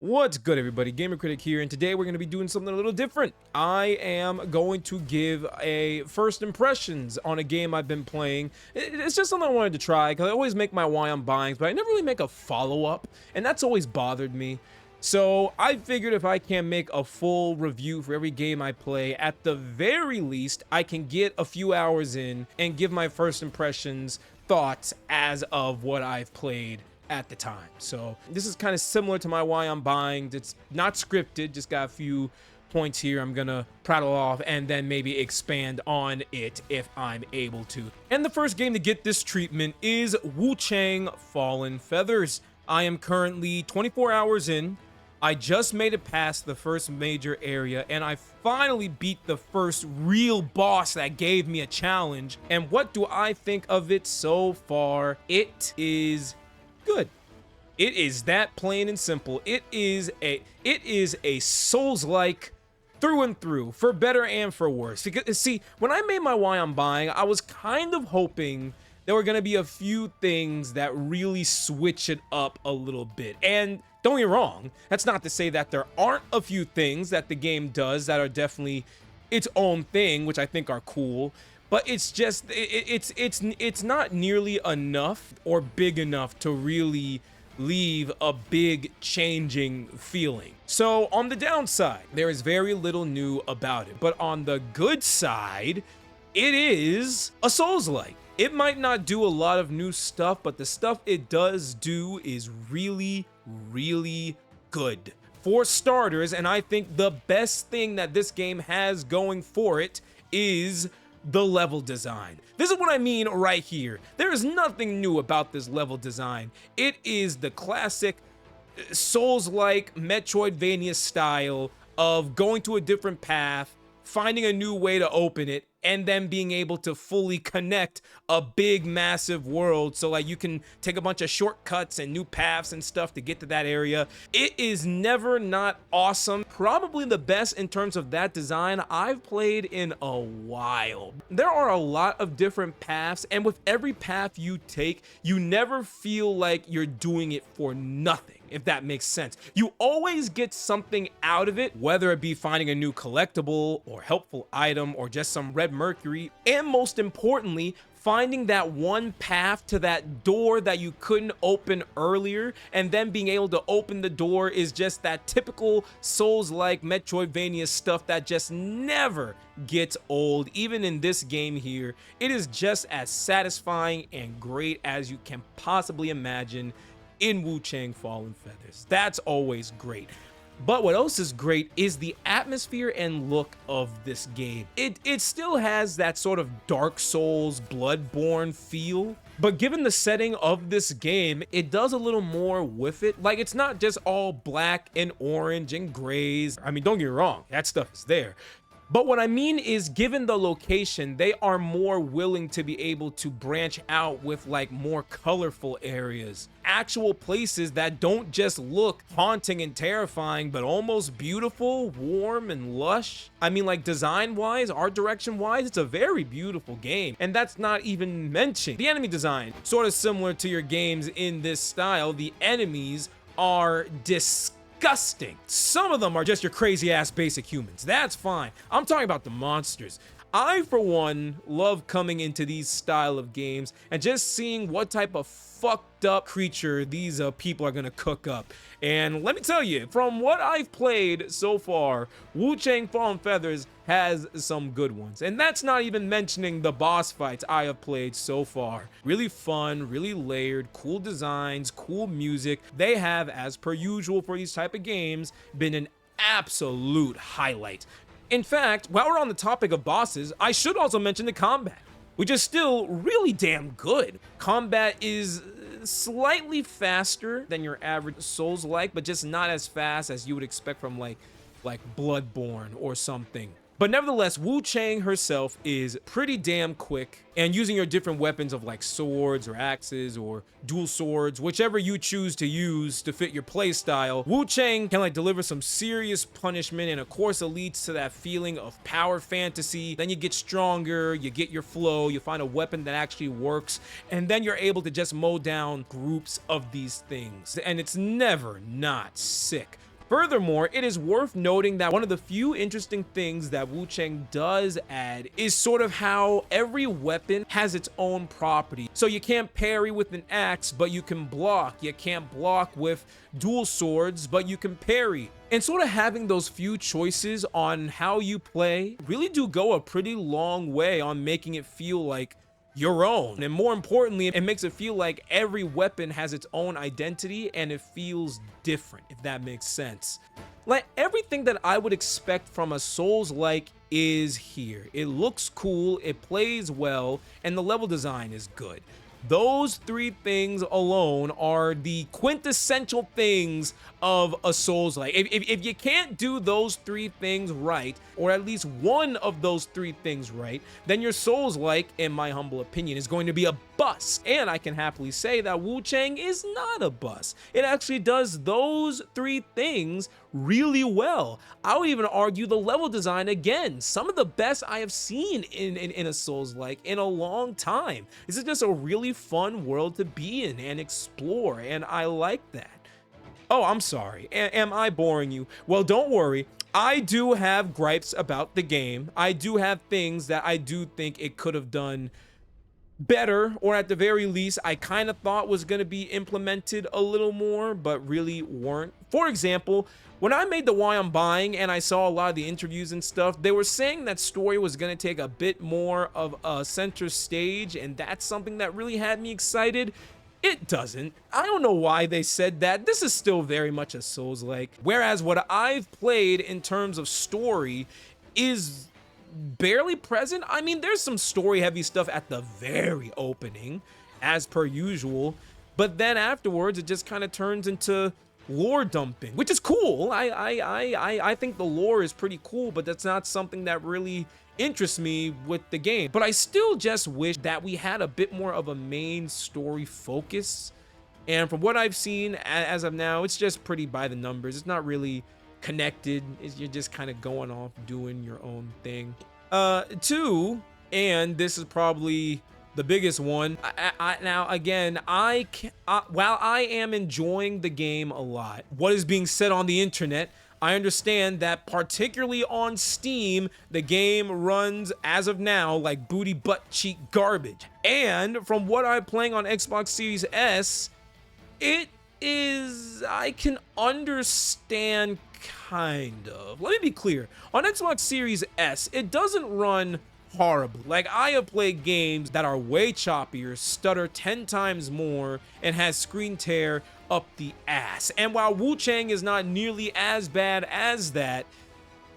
What's good, everybody? Gamer Critic here, and today we're going to be doing something a little different. I am going to give a first impressions on a game I've been playing. It's just something I wanted to try, because I always make my why I'm buying, but I never really make a follow-up, and that's always bothered me. So I figured if I can make a full review for every game I play, at the very least, I can get a few hours in and give my first impressions, thoughts as of what I've played at the time. So this is kind of similar to my why I'm buying. It's not scripted, just got a few points here I'm gonna prattle off and then maybe expand on it if I'm able to. And the first game to get this treatment is Wuchang Fallen Feathers. I am currently 24 hours in. I just made it past the first major area, and I finally beat the first real boss that gave me a challenge. And what do I think of it so far? It is good. It is that plain and simple. It is a Souls-like through and through, for better and for worse. Because see, when I made my why I'm buying, I was kind of hoping there were gonna be a few things that really switch it up a little bit. And don't get me wrong, that's not to say that there aren't a few things that the game does that are definitely its own thing, which I think are cool. But it's just, it's not nearly enough or big enough to really leave a big changing feeling. So on the downside, there is very little new about it. But on the good side, it is a Souls-like. It might not do a lot of new stuff, but the stuff it does do is really, really good. For starters, and I think the best thing that this game has going for it is the level design. This is what I mean right here. There is nothing new about this level design. It is the classic Souls-like Metroidvania style of going to a different path, finding a new way to open it, and then being able to fully connect a big, massive world. So like you can take a bunch of shortcuts and new paths and stuff to get to that area. It is never not awesome. Probably the best in terms of that design I've played in a while. There are a lot of different paths, and with every path you take, you never feel like you're doing it for nothing, if that makes sense. You always get something out of it, whether it be finding a new collectible or helpful item or just some red mercury, and most importantly, finding that one path to that door that you couldn't open earlier, and then being able to open the door is just that typical Souls-like Metroidvania stuff that just never gets old. Even in this game here, it is just as satisfying and great as you can possibly imagine in Wuchang Fallen Feathers. That's always great. But what else is great is the atmosphere and look of this game. It still has that sort of Dark Souls, Bloodborne feel, but given the setting of this game, it does a little more with it. Like, it's not just all black and orange and grays. I mean, don't get me wrong, that stuff is there. But what I mean is, given the location, they are more willing to be able to branch out with like more colorful areas. Actual places that don't just look haunting and terrifying, but almost beautiful, warm, and lush. I mean, like design-wise, art direction-wise, it's a very beautiful game. And that's not even mentioning the enemy design. Sort of similar to your games in this style, the enemies are disgusting. Some of them are just your crazy ass basic humans. That's fine. I'm talking about the monsters. I, for one, love coming into these style of games and just seeing what type of fucked up creature these people are gonna cook up. And let me tell you, from what I've played so far, Wuchang Fallen Feathers has some good ones. And that's not even mentioning the boss fights I have played so far. Really fun, really layered, cool designs, cool music. They have, as per usual for these type of games, been an absolute highlight. In fact, while we're on the topic of bosses, I should also mention the combat, which is still really damn good. Combat is slightly faster than your average Souls-like, but just not as fast as you would expect from like Bloodborne or something. But nevertheless, Wuchang herself is pretty damn quick, and using your different weapons of like swords or axes or dual swords, whichever you choose to use to fit your playstyle, Wuchang can like deliver some serious punishment, and of course it leads to that feeling of power fantasy. Then you get stronger, you get your flow, you find a weapon that actually works, and then you're able to just mow down groups of these things, and it's never not sick. Furthermore, it is worth noting that one of the few interesting things that Wuchang does add is sort of how every weapon has its own property. So you can't parry with an axe, but you can block. You can't block with dual swords, but you can parry. And sort of having those few choices on how you play really do go a pretty long way on making it feel like your own. And more importantly, it makes it feel like every weapon has its own identity and it feels different, if that makes sense. Like everything that I would expect from a Souls-like is here. It looks cool, it plays well, and the level design is good. Those three things alone are the quintessential things of a Souls-like. If you can't do those three things right, or at least one of those three things right, then your Souls-like, in my humble opinion, is going to be a bust. And I can happily say that Wuchang is not a bust. It actually does those three things really well. I would even argue the level design, again, some of the best I have seen in a Souls-like in a long time. This is just a really fun world to be in and explore, and I like that. Oh, I'm sorry. Am I boring you? Well, don't worry. I do have gripes about the game. I do have things that I do think it could have done better, or at the very least I kind of thought was going to be implemented a little more, but really weren't. For example, when I made the Why I'm Buying and I saw a lot of the interviews and stuff, they were saying that story was going to take a bit more of a center stage, and that's something that really had me excited. It doesn't. I don't know why they said that. This is still very much a Souls-like. Whereas what I've played in terms of story is barely present. I mean, there's some story heavy stuff at the very opening, as per usual, but then afterwards it just kind of turns into lore dumping, which is cool. I think the lore is pretty cool, but that's not something that really interests me with the game. But I still just wish that we had a bit more of a main story focus, and from what I've seen as of now, it's just pretty by the numbers. It's not really connected. You're just kind of going off doing your own thing. Two, and this is probably the biggest one. Now again, while I am enjoying the game a lot, what is being said on the internet, I understand that particularly on Steam, the game runs as of now like booty butt cheek garbage. And from what I'm playing on Xbox Series S, it is, I can understand kind of. Let me be clear. On Xbox Series S, it doesn't run horribly. Like, I have played games that are way choppier, stutter 10 times more, and has screen tear up the ass. And while Wuchang is not nearly as bad as that,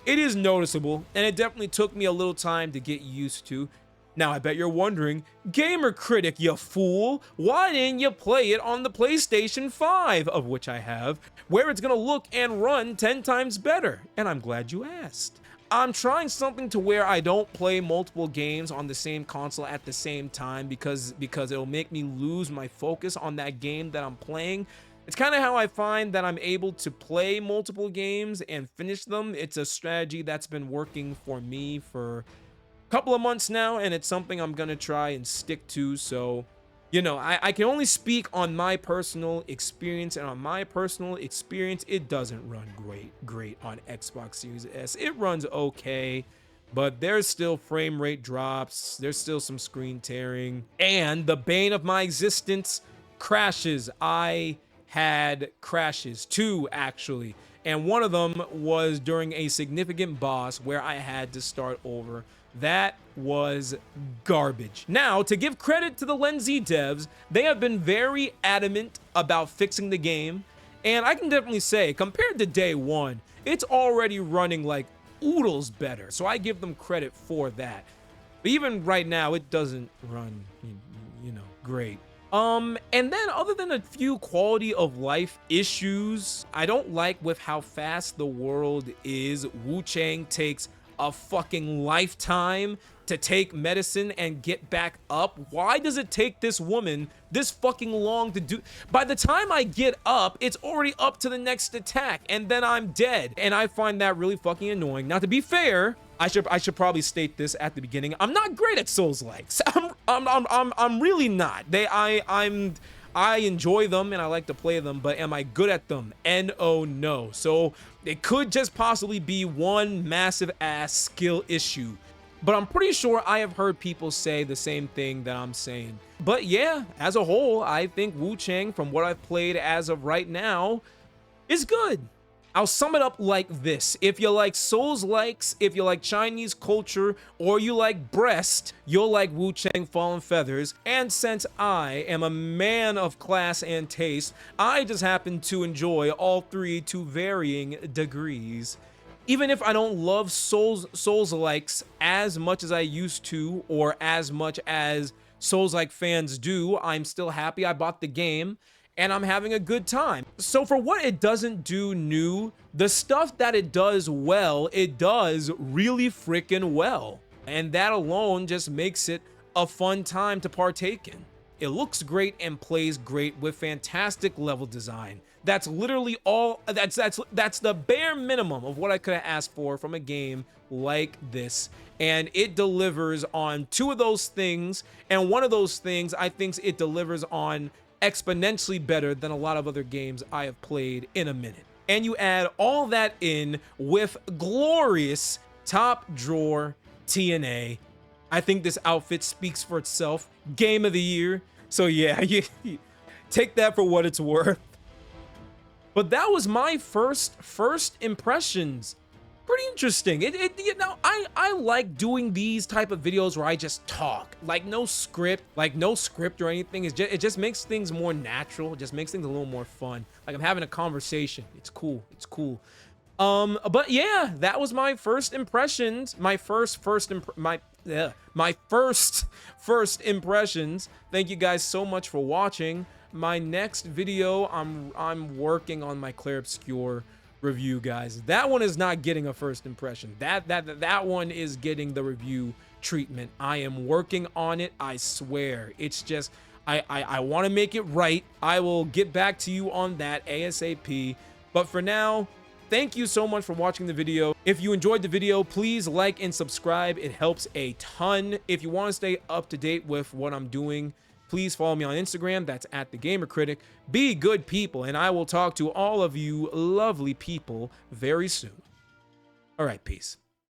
it is noticeable, and it definitely took me a little time to get used to. Now, I bet you're wondering, Gamer Critic, you fool, why didn't you play it on the PlayStation 5, of which I have, where it's gonna look and run 10 times better? And I'm glad you asked. I'm trying something to where I don't play multiple games on the same console at the same time because it'll make me lose my focus on that game that I'm playing. It's kind of how I find that I'm able to play multiple games and finish them. It's a strategy that's been working for me for a couple of months now, and it's something I'm gonna try and stick to. So, you know, I can only speak on my personal experience, and on my personal experience, it doesn't run great on Xbox Series S. It runs okay, but there's still frame rate drops, there's still some screen tearing, and the bane of my existence, crashes. I had crashes, 2 actually, and one of them was during a significant boss where I had to start over. That was garbage. Now, to give credit to the Lenzi devs, they have been very adamant about fixing the game, and I can definitely say, compared to day one, it's already running like oodles better, so I give them credit for that. But even right now, it doesn't run, you know, great. And then other than a few quality of life issues, I don't like with how fast the world is. Wuchang takes a fucking lifetime to take medicine and get back up. Why does it take this woman this fucking long to do? By the time I get up, it's already up to the next attack, and then I'm dead. And I find that really fucking annoying. Now, to be fair, I should probably state this at the beginning. I'm not great at Souls-likes. I'm really not. I enjoy them and I like to play them, but am I good at them? N-O, no. So it could just possibly be one massive ass skill issue. But I'm pretty sure I have heard people say the same thing that I'm saying. But yeah, as a whole, I think Wuchang, from what I've played as of right now, is good. I'll sum it up like this. If you like Souls-likes, if you like Chinese culture, or you like breast, you'll like Wuchang Fallen Feathers. And since I am a man of class and taste, I just happen to enjoy all three to varying degrees. Even if I don't love Souls-likes as much as I used to, or as much as Souls-like fans do, I'm still happy I bought the game. And I'm having a good time. So for what it doesn't do new, the stuff that it does well, it does really freaking well. And that alone just makes it a fun time to partake in. It looks great and plays great with fantastic level design. That's literally all, that's the bare minimum of what I could have asked for from a game like this. And it delivers on two of those things. And one of those things I think it delivers on exponentially better than a lot of other games I have played in a minute. And you add all that in with glorious top drawer TNA. I think this outfit speaks for itself. Game of the year. So yeah, you take that for what it's worth. But that was my first impressions. Pretty interesting. You know, I like doing these type of videos where I just talk, like no script or anything. It just makes things more natural. It just makes things a little more fun. Like I'm having a conversation. It's cool. It's cool. But yeah, that was my first impressions. My first impressions. Thank you guys so much for watching. My next video, I'm working on my Clair Obscure review, guys. That one is not getting a first impression. That one is getting the review treatment. I am working on it, I swear. It's just I want to make it right. I will get back to you on that ASAP. But for now, thank you so much for watching the video. If you enjoyed the video, please like and subscribe. It helps a ton. If you want to stay up to date with what I'm doing, please follow me on Instagram. That's @thegamercritic. Be good people, and I will talk to all of you lovely people very soon. All right, peace.